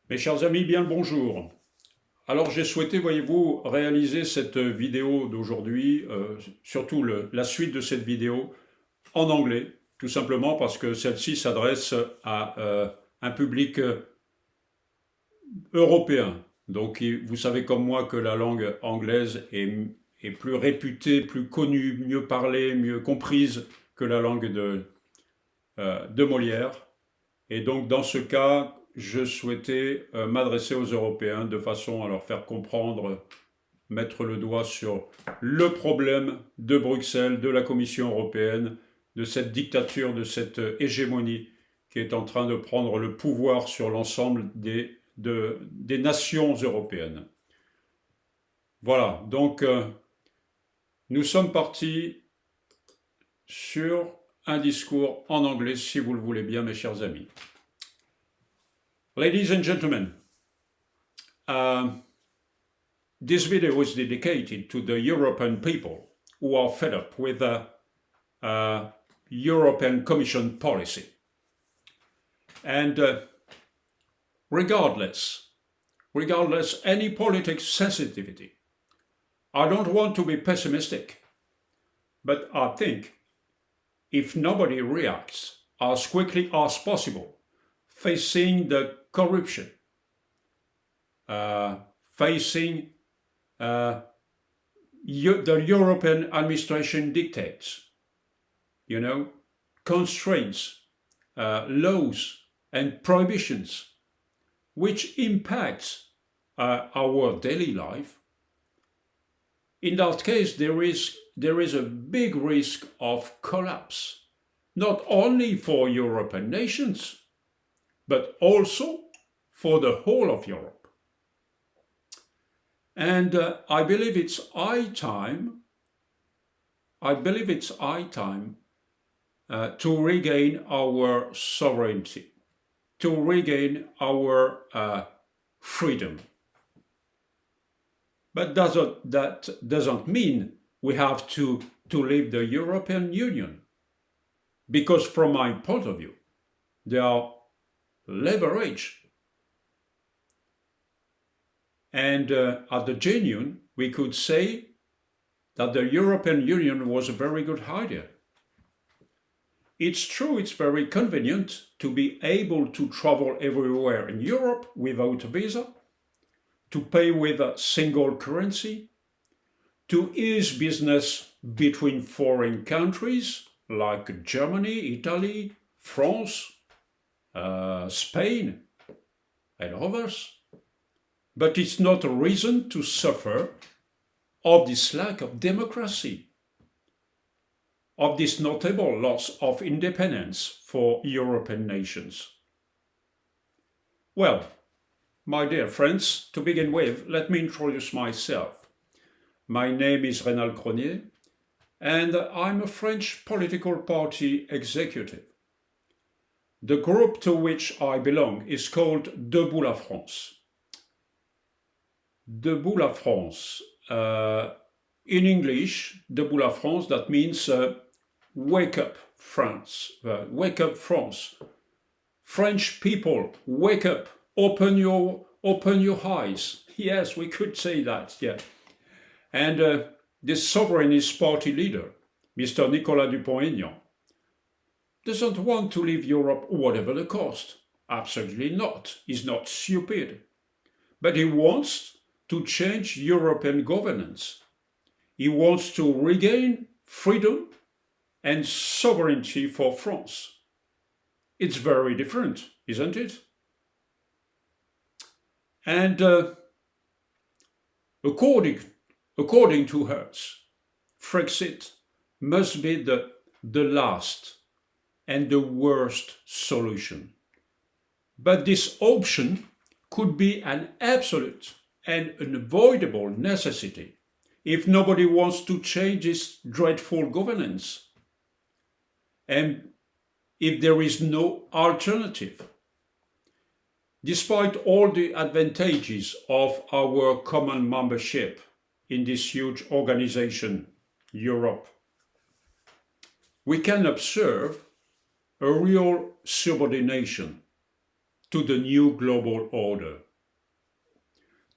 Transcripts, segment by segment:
Mes chers amis, bien le bonjour. Alors j'ai souhaité, voyez-vous, réaliser cette vidéo d'aujourd'hui, surtout la suite de cette vidéo, en anglais, tout simplement parce que celle-ci s'adresse à un public européen. Donc vous savez comme moi que la langue anglaise est plus réputée, plus connue, mieux parlée, mieux comprise que la langue de Molière. Et donc, dans ce cas, je souhaitais m'adresser aux Européens de façon à leur faire comprendre, mettre le doigt sur le problème de Bruxelles, de la Commission européenne, de cette dictature, de cette hégémonie qui est en train de prendre le pouvoir sur l'ensemble des nations européennes. Voilà, donc nous sommes partis sur un discours en anglais, si vous le voulez bien, mes chers amis. Ladies and gentlemen, this video is dedicated to the European people who are fed up with the European Commission policy. And regardless any politics sensitivity, I don't want to be pessimistic, but I think if nobody reacts as quickly as possible, facing the corruption, facing the European administration dictates, constraints, laws and prohibitions, which impacts our daily life. In that case, there is a big risk of collapse, not only for European nations, but also for the whole of Europe. And I believe it's high time to regain our sovereignty, to regain our freedom. But that doesn't mean we have to leave the European Union, because from my point of view, they are leverage. And at the genuine, we could say that the European Union was a very good idea. It's true, it's very convenient to be able to travel everywhere in Europe without a visa, to pay with a single currency, to ease business between foreign countries like Germany, Italy, France, Spain, and others. But it's not a reason to suffer of this lack of democracy, of this notable loss of independence for European nations. Well, my dear friends, to begin with, let me introduce myself. My name is Rénal Cronier, and I'm a French political party executive. The group to which I belong is called Debout la France. Debout la France. In English, Debout la France, that means wake up France. Wake up France. French people, wake up. Open your eyes. Yes, we could say that, yeah. And this sovereignist party leader, Mr. Nicolas Dupont-Aignan, doesn't want to leave Europe whatever the cost. Absolutely not. He's not stupid. But he wants to change European governance. He wants to regain freedom and sovereignty for France. It's very different, isn't it? And according to Hertz, Frexit must be the last and the worst solution. But this option could be an absolute and unavoidable necessity if nobody wants to change this dreadful governance, and if there is no alternative. Despite all the advantages of our common membership in this huge organization, Europe, we can observe a real subordination to the new global order,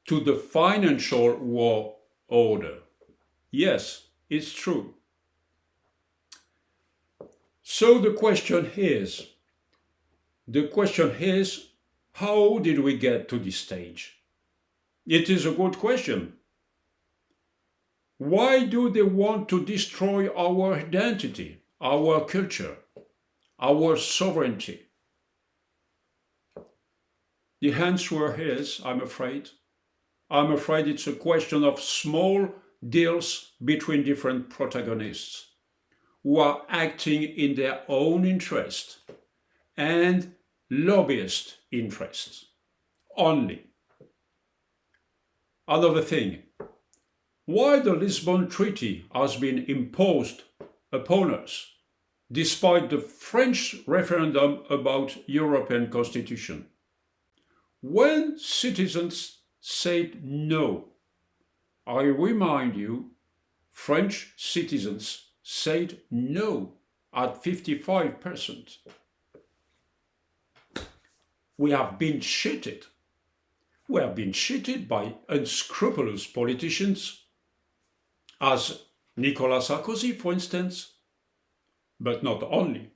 to the financial world order. Yes, it's true. So the question is, how did we get to this stage? It is a good question. Why do they want to destroy our identity, our culture, our sovereignty? The answer is, I'm afraid it's a question of small deals between different protagonists who are acting in their own interest and lobbyist interests only. Another thing, why the Lisbon Treaty has been imposed upon us, despite the French referendum about European Constitution. When citizens said no, I remind you, French citizens said no at 55%. We have been cheated. We have been cheated by unscrupulous politicians, as Nicolas Sarkozy, for instance, but not only.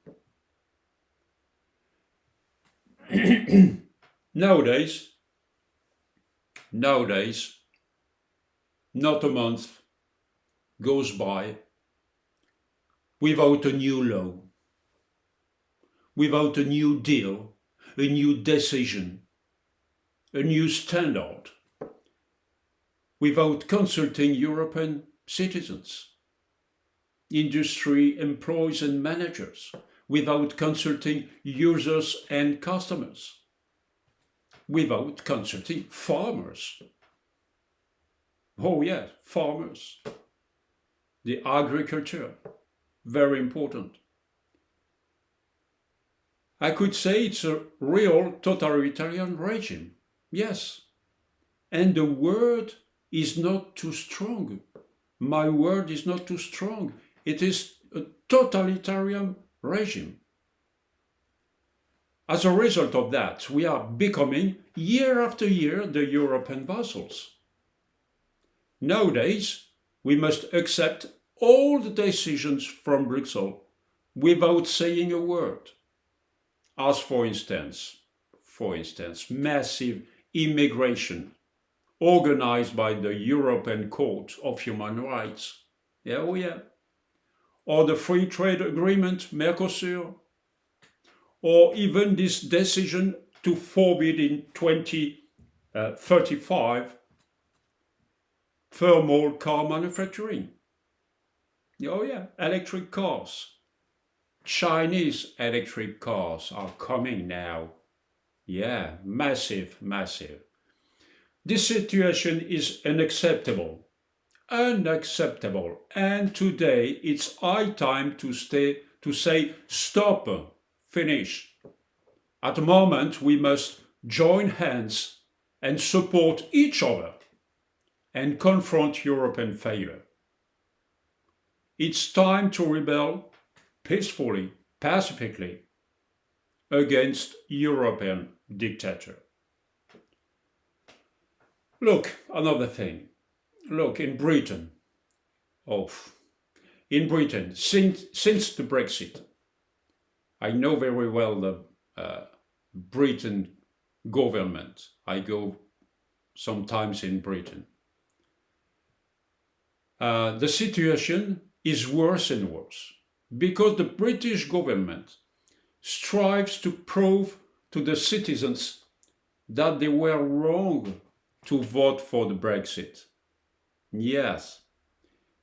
Nowadays, not a month goes by without a new law, without a new deal, a new decision, a new standard, without consulting European citizens, industry employees and managers, without consulting users and customers, without consulting farmers. Oh yeah, farmers. The agriculture, very important. I could say it's a real totalitarian regime, yes. And the word is not too strong. My word is not too strong. It is a totalitarian regime. As a result of that, we are becoming, year after year, the European vassals. Nowadays, we must accept all the decisions from Brussels without saying a word. As for instance, massive immigration organized by the European Court of Human Rights. Yeah, oh yeah. Or the free trade agreement, Mercosur. Or even this decision to forbid in 2035 thermal car manufacturing. Oh yeah, electric cars. Chinese electric cars are coming now. Yeah, massive. This situation is unacceptable. And today it's high time to say stop, finish. At the moment we must join hands and support each other and confront European failure. It's time to rebel peacefully, pacifically, against European dictature. Look, another thing. Look, in Britain, since the Brexit, I know very well the Britain government. I go sometimes in Britain. The situation is worse and worse because the British government strives to prove to the citizens that they were wrong to vote for the Brexit. Yes,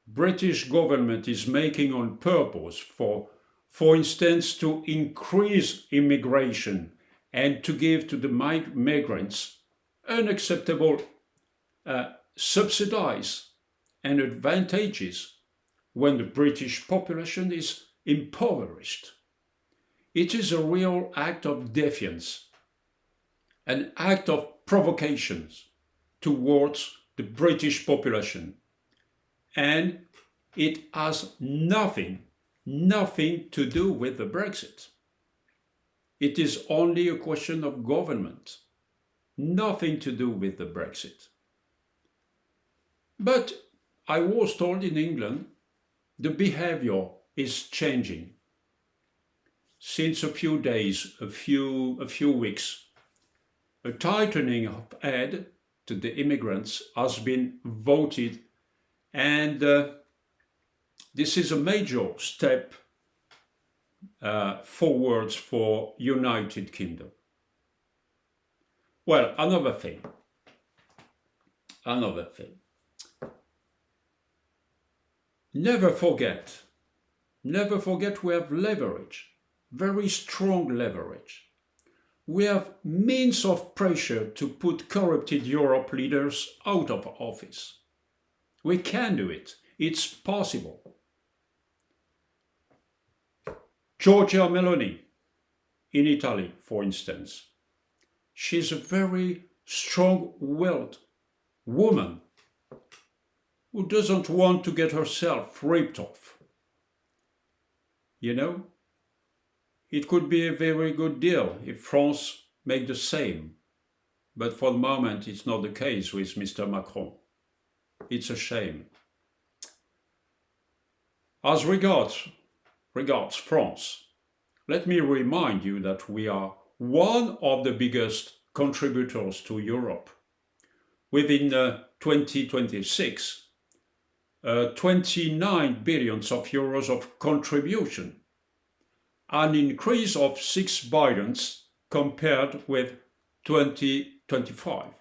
British government is making on purpose for instance, to increase immigration and to give to the migrants unacceptable subsidies and advantages when the British population is impoverished. It is a real act of defiance, an act of provocation towards the British population. And it has nothing to do with the Brexit. It is only a question of government, nothing to do with the Brexit. But I was told in England the behavior is changing. Since a few days, a few weeks, a tightening of aid to the immigrants has been voted, and this is a major step forwards for United Kingdom. Well, another thing. Never forget we have leverage, very strong leverage. We have means of pressure to put corrupted Europe leaders out of office. We can do it. It's possible. Giorgia Meloni in Italy, for instance. She's a very strong-willed woman who doesn't want to get herself ripped off. You know, it could be a very good deal if France made the same. But for the moment, it's not the case with Mr. Macron. It's a shame. As regards France, let me remind you that we are one of the biggest contributors to Europe. Within 2026, 29 billion of euros of contribution, an increase of 6 billions compared with 2025.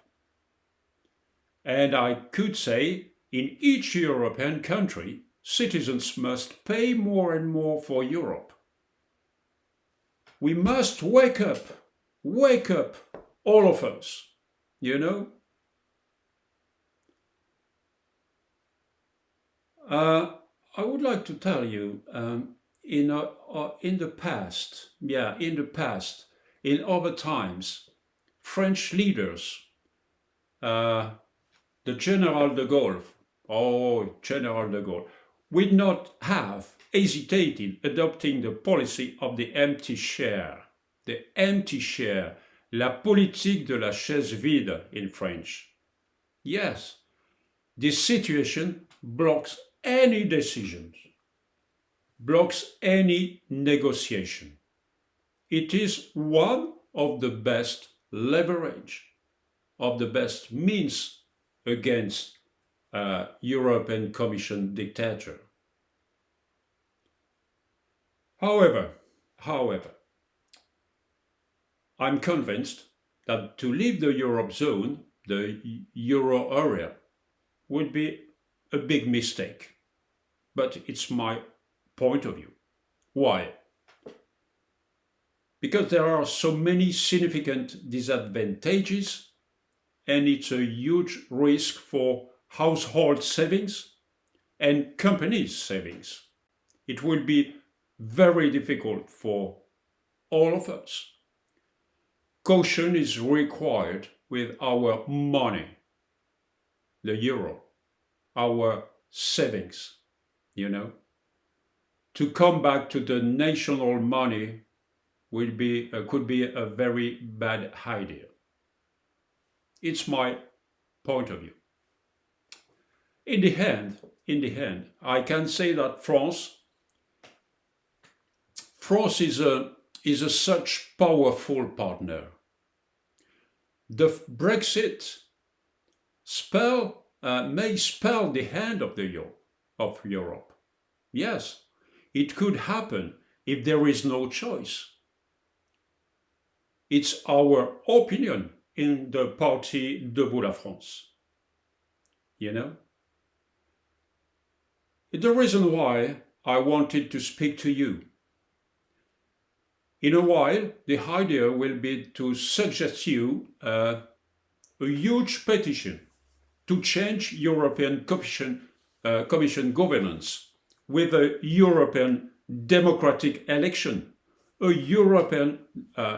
And I could say, in each European country, citizens must pay more and more for Europe. We must wake up, all of us, you know? I would like to tell you, in the past, in other times, French leaders, the General de Gaulle, would not have hesitated adopting the policy of the empty chair, la politique de la chaise vide in French. Yes, this situation blocks any decisions, blocks any negotiation. It is one of the best leverage, of the best means against European Commission dictature. However, I'm convinced that to leave the Eurozone, the Euro area, would be a big mistake. But it's my point of view. Why? Because there are so many significant disadvantages, and it's a huge risk for household savings and companies' savings. It will be very difficult for all of us. Caution is required with our money, the euro, our savings, you know. To come back to the national money could be a very bad idea. It's my point of view. In the end, I can say that France is a such powerful partner. The Brexit may spell the end of Europe. Yes, it could happen if there is no choice. It's our opinion in the party Debout la France. You know? The reason why I wanted to speak to you. In a while, the idea will be to suggest you a huge petition to change European Commission governance with a European democratic election, a European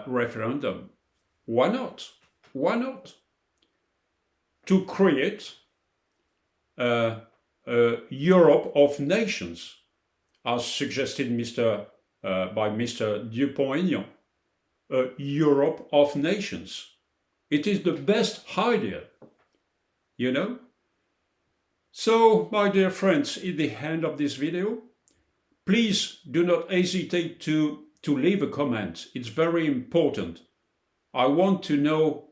referendum. Why not? Why not? To create a Europe of nations, as suggested by Mr. Dupont-Aignan, a Europe of nations. It is the best idea, you know? So, my dear friends, at the end of this video, please do not hesitate to leave a comment. It's very important. I want to know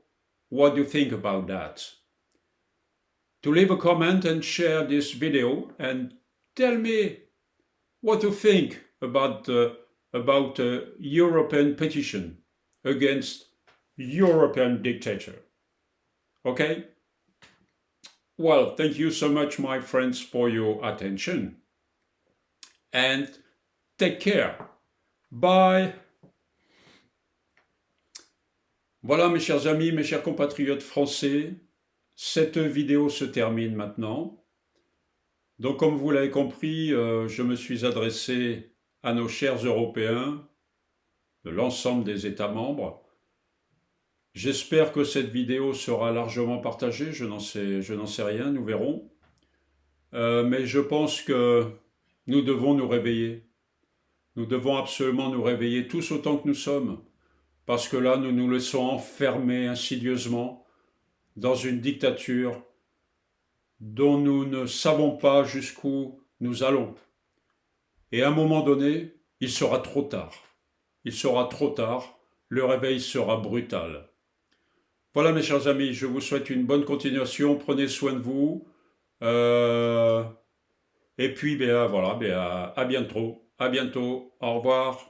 what you think about that. To leave a comment and share this video and tell me what you think about European petition against European dictature. Okay? Well, thank you so much, my friends, for your attention. And take care. Bye. Voilà, mes chers amis, mes chers compatriotes français, cette vidéo se termine maintenant. Donc, comme vous l'avez compris, je me suis adressé à nos chers Européens de l'ensemble des États membres. J'espère que cette vidéo sera largement partagée, je n'en sais rien, nous verrons. Mais je pense que nous devons nous réveiller. Nous devons absolument nous réveiller tous autant que nous sommes. Parce que là, nous nous laissons enfermer insidieusement dans une dictature dont nous ne savons pas jusqu'où nous allons. Et à un moment donné, il sera trop tard. Il sera trop tard, le réveil sera brutal. Voilà mes chers amis, je vous souhaite une bonne continuation, prenez soin de vous. Et puis, voilà, à bientôt, au revoir.